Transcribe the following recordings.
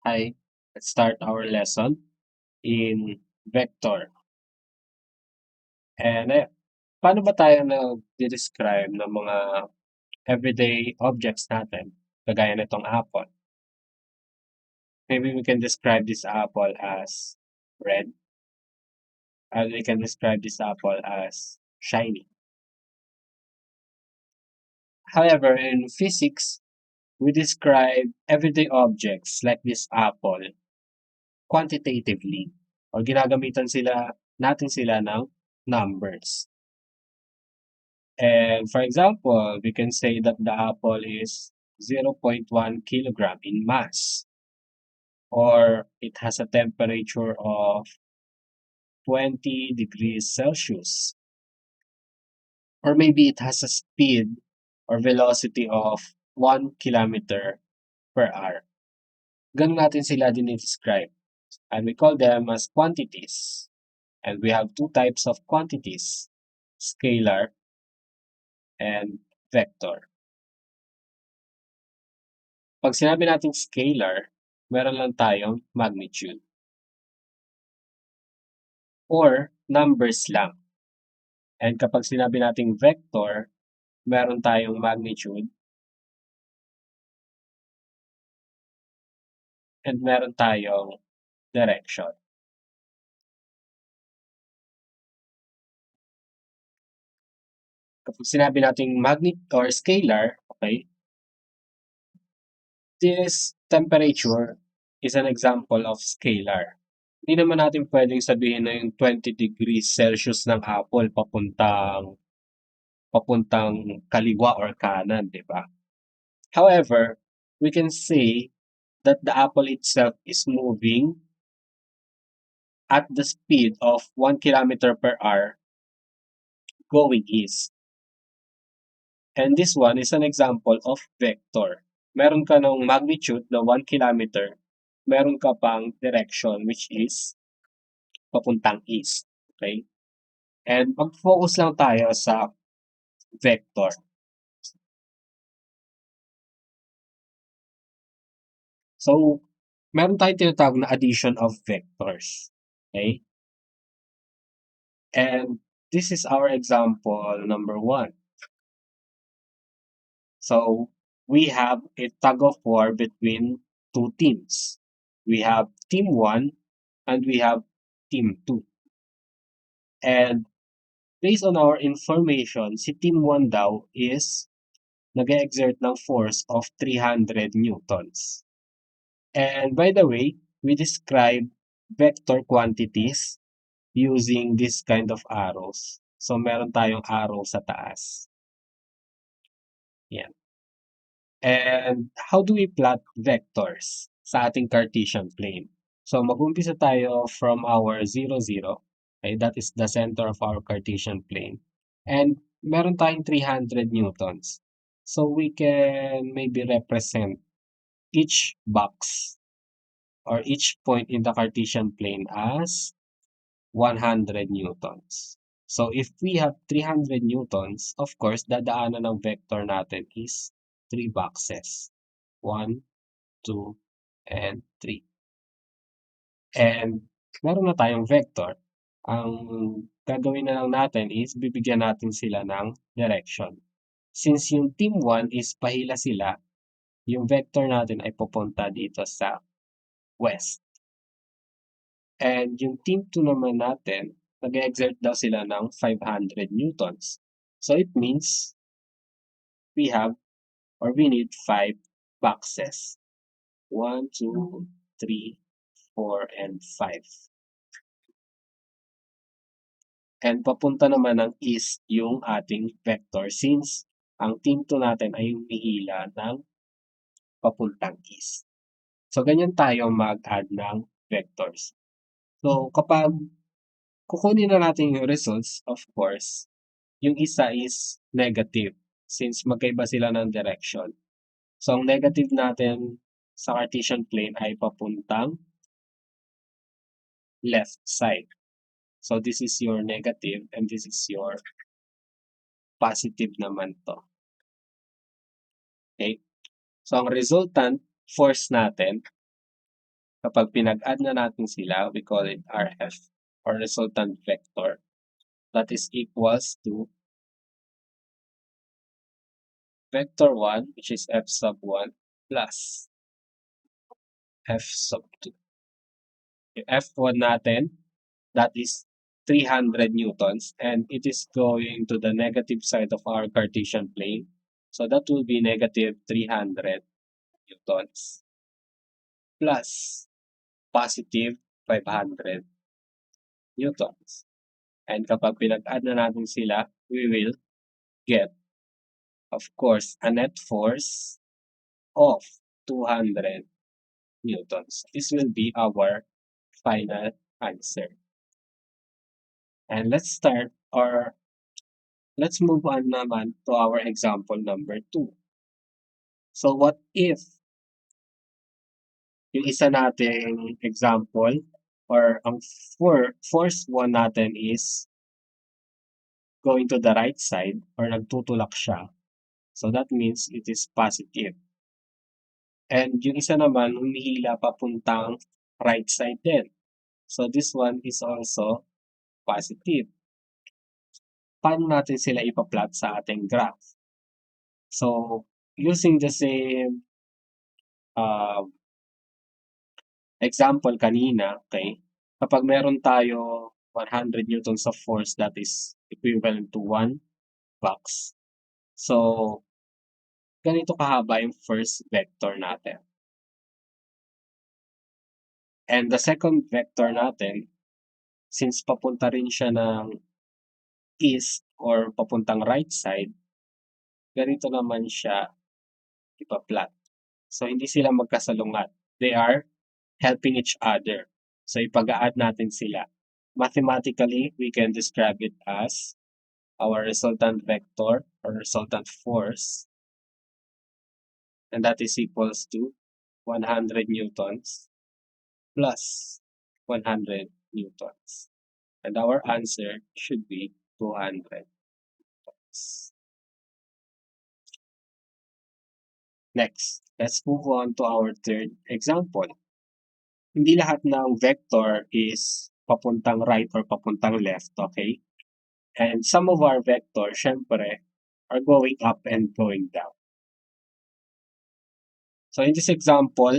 Hi, let's start our lesson in vector. And paano ba tayo nag-describe ng mga everyday objects natin, kagaya nitong apple? Maybe we can describe this apple as red, and we can describe this apple as shiny. However, in physics, we describe everyday objects like this apple quantitatively or ginagamitan natin sila ng numbers. And for example, we can say that the apple is 0.1 kilogram in mass, or it has a temperature of 20 degrees Celsius, or maybe it has a speed or velocity of 1 kilometer per hour. Ganun natin sila describe. And we call them as quantities. And we have two types of quantities, scalar and vector. Pag sinabi nating scalar, meron lang tayong magnitude or numbers lang. And kapag sinabi nating vector, meron tayong magnitude and meron tayong direction. Kapag sinabi nating magnitude or scalar, okay, this temperature is an example of scalar. Hindi naman natin pwedeng sabihin na yung 20 degrees Celsius ng apple papuntang kaliwa or kanan, di ba? However, we can say that the apple itself is moving at the speed of 1 kilometer per hour going east. And this one is an example of vector. Meron ka ng magnitude na 1 kilometer, meron ka pang direction which is papuntang east. Okay? And mag-focus lang tayo sa vector. So, meron tayong tinatawag na addition of vectors. Okay? And this is our example number 1. So, we have a tug of war between two teams. We have team 1 and we have team 2. And based on our information, si team 1 daw is nag-exert ng force of 300 newtons. And by the way, we describe vector quantities using this kind of arrows. So, meron tayong arrow sa taas. Yan. And how do we plot vectors sa ating Cartesian plane? So, mag-umpisa tayo from our 0, 0. Okay, that is the center of our Cartesian plane. And meron tayong 300 newtons. So, we can maybe represent each box or each point in the Cartesian plane as 100 newtons. So, if we have 300 newtons, of course, dadaanan ng vector natin is 3 boxes. 1, 2, and 3. And meron na tayong vector. Ang gagawin na lang natin is bibigyan natin sila ng direction. Since yung team 1 is pahila sila, yung vector natin ay pupunta dito sa west. And yung team 2 naman natin, nag-exert daw sila ng 500 newtons. So it means we need 5 boxes. 1, 2, 3, 4, and 5. And papunta naman ng east yung ating vector since ang team 2 natin ay humihila ng papuntang east. So, ganyan tayo mag-add ng vectors. So, kapag kukunin na natin yung results, of course, yung isa is negative since magkaiba sila ng direction. So, ang negative natin sa Cartesian plane ay papuntang left side. So, this is your negative and this is your positive naman to. Okay? So, ang resultant force natin Kapag pinag-add na natin sila, we call it RF or resultant vector. That is equals to vector 1, which is F sub 1, plus F sub 2. Yung F1 natin, that is 300 newtons, and it is going to the negative side of our Cartesian plane. So that will be negative 300 newtons plus positive 500 newtons. And kapag pinag-add na natin sila, we will get, of course, a net force of 200 newtons. This will be our final answer. And let's move on naman to our example number 2. So what if yung isa nating example or ang force 1 natin is going to the right side or nagtutulak siya. So that means it is positive. And yung isa naman humihila papuntang right side din. So this one is also positive. Paano natin sila ipa-plot sa ating graph? So using the same example kanina, okay? Kapag meron tayo 100 newtons of force that is equivalent to 1 box. So ganito kahaba yung first vector natin. And the second vector natin, since papunta rin siya ng east or papuntang right side, ganito naman siya ipa-plot. So hindi sila magkasalungat. They are helping each other. So ipag-a-add natin sila. Mathematically, we can describe it as our resultant vector or resultant force, and that is equals to 100 newtons plus 100 newtons. And our answer should be 200 newtons. Next, let's move on to our third example. Hindi lahat ng vector is papuntang right or papuntang left, okay? And some of our vectors, syempre, are going up and going down. So in this example,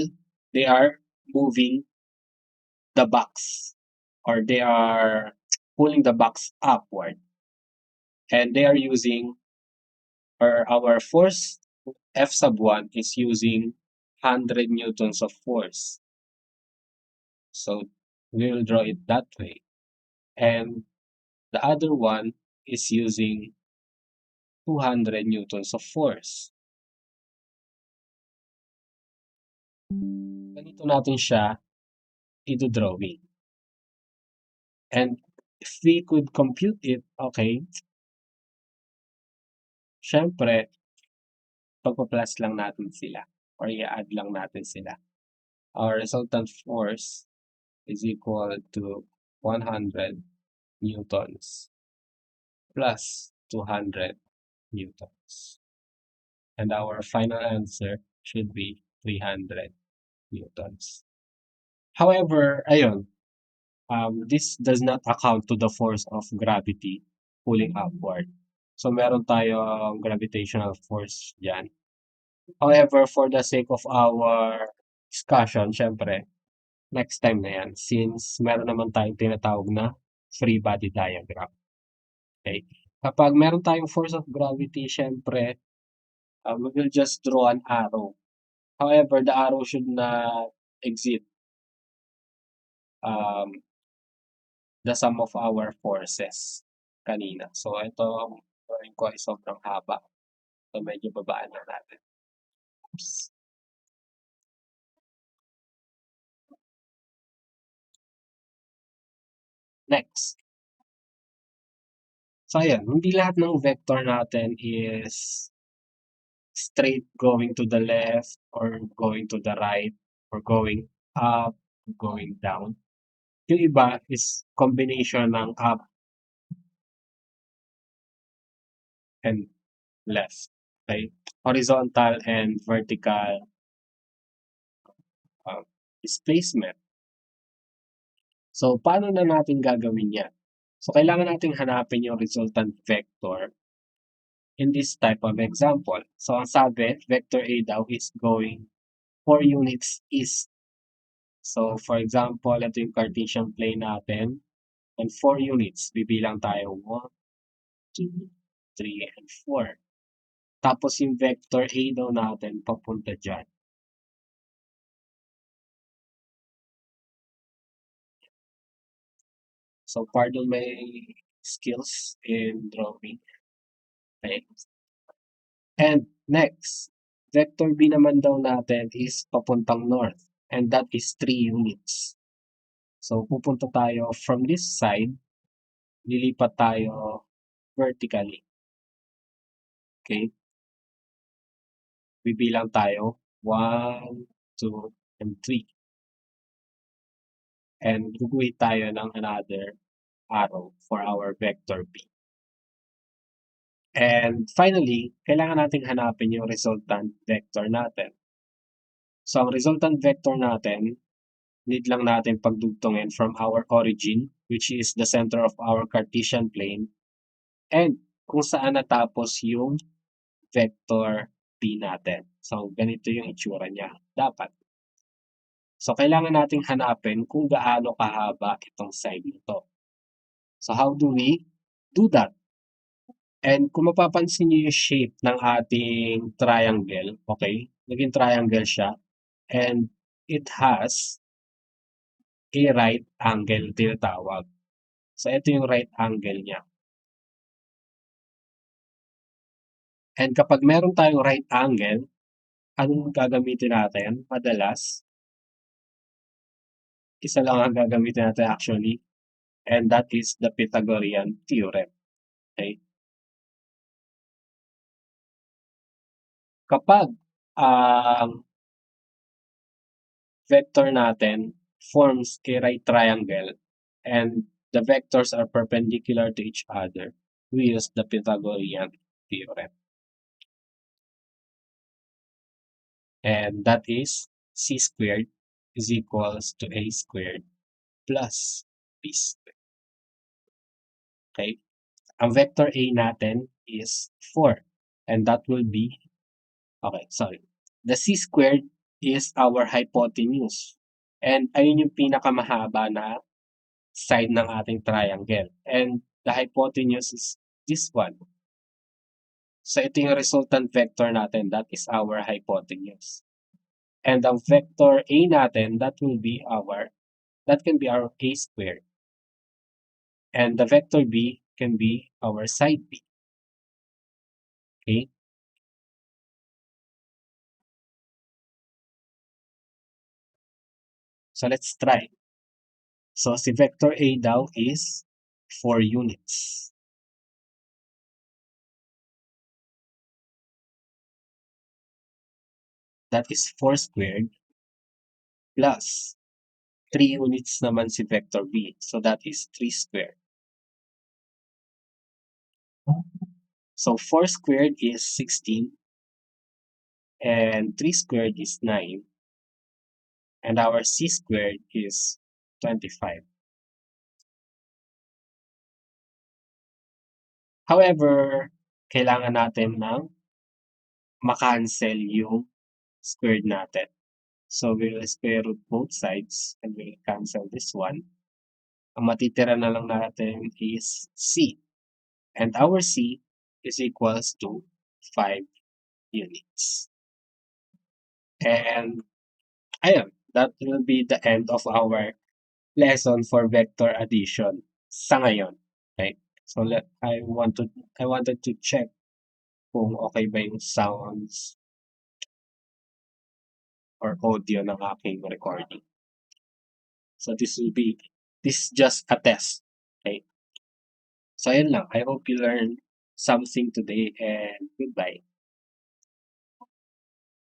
they are moving the box or they are pulling the box upward. And they are using, or our force F sub 1 is using 100 newtons of force. So we will draw it that way. And the other one is using 200 newtons of force. Ganito natin siya i-drawing. And if we could compute it, okay, syempre, pagpa-plus lang natin sila or i-add lang natin sila. Our resultant force is equal to 100 newtons plus 200 newtons. And our final answer should be 300 newtons. However, ayun, this does not account to the force of gravity pulling upward. So meron tayong gravitational force dyan. However, for the sake of our discussion, syempre, next time na yan since meron naman tayong tinatawag na free body diagram. Okay? Kapag meron tayong force of gravity, syempre, we will just draw an arrow. However, the arrow should not exceed the sum of our forces kanina. So, ito, drawing ko ay sobrang haba. So, medyo babaan na natin. Oops. Next. So, ayan, hindi lahat ng vector natin is straight going to the left or going to the right or going up, going down. Yung iba is combination ng up and left. Okay? Horizontal and vertical displacement. So, paano na natin gagawin yan? So, kailangan nating hanapin yung resultant vector in this type of example. So, ang sabi, vector A daw is going 4 units east. So, for example, ito yung Cartesian plane natin. And 4 units, bibilang tayo 1, 2, 3, and 4. Tapos yung vector A daw natin papunta dyan. So, pardon my skills in drawing. Okay. And next, vector B naman daw natin is papuntang north. And that is 3 units. So, pupunta tayo from this side, lilipat tayo vertically. Okay? Bibilang tayo 1, 2, and 3. And guguhit tayo ng another arrow for our vector B. And finally, kailangan nating hanapin yung resultant vector natin. So, ang resultant vector natin, need lang natin pagdugtungin from our origin, which is the center of our Cartesian plane, and kung saan natapos yung vector B natin. So, ganito yung itsura niya. Dapat. So, kailangan nating hanapin kung gaano kahaba itong side nito. So, how do we do that? And kung mapapansin niyo yung shape ng ating triangle, okay? Naging triangle siya. And it has a right angle tinatawag. So, ito yung right angle niya. And kapag meron tayong right angle, anong gagamitin natin? Madalas, isa lang ang gagamitin natin actually, and that is the Pythagorean theorem. Okay? Kapag ang vector natin forms a right triangle and the vectors are perpendicular to each other, we use the Pythagorean theorem. And that is c squared is equals to a squared plus b squared. Okay? Ang vector A natin is 4. And that will be, okay, sorry. The c squared is our hypotenuse. And ayun yung pinakamahaba na side ng ating triangle. And the hypotenuse is this one. So ito yung resultant vector natin. That is our hypotenuse. And ang vector A natin, that can be our A squared. And the vector B can be our side B. Okay? So let's try. So si vector A daw is 4 units. That is 4 squared plus 3 units naman si vector B. So that is 3 squared. So 4 squared is 16 and 3 squared is 9 and our c squared is 25. However, kailangan natin ng makancel yung squared natin. So we will square root both sides and we will cancel this one. Ang matitira na lang natin is c. And our c is equals to 5 units. And ayun, that will be the end of our lesson for vector addition sa ngayon. Okay? So I wanted to check kung okay ba yung sounds or audio ng aking recording. So this is just a test. Okay? So ayun lang. I hope you learned something today and goodbye.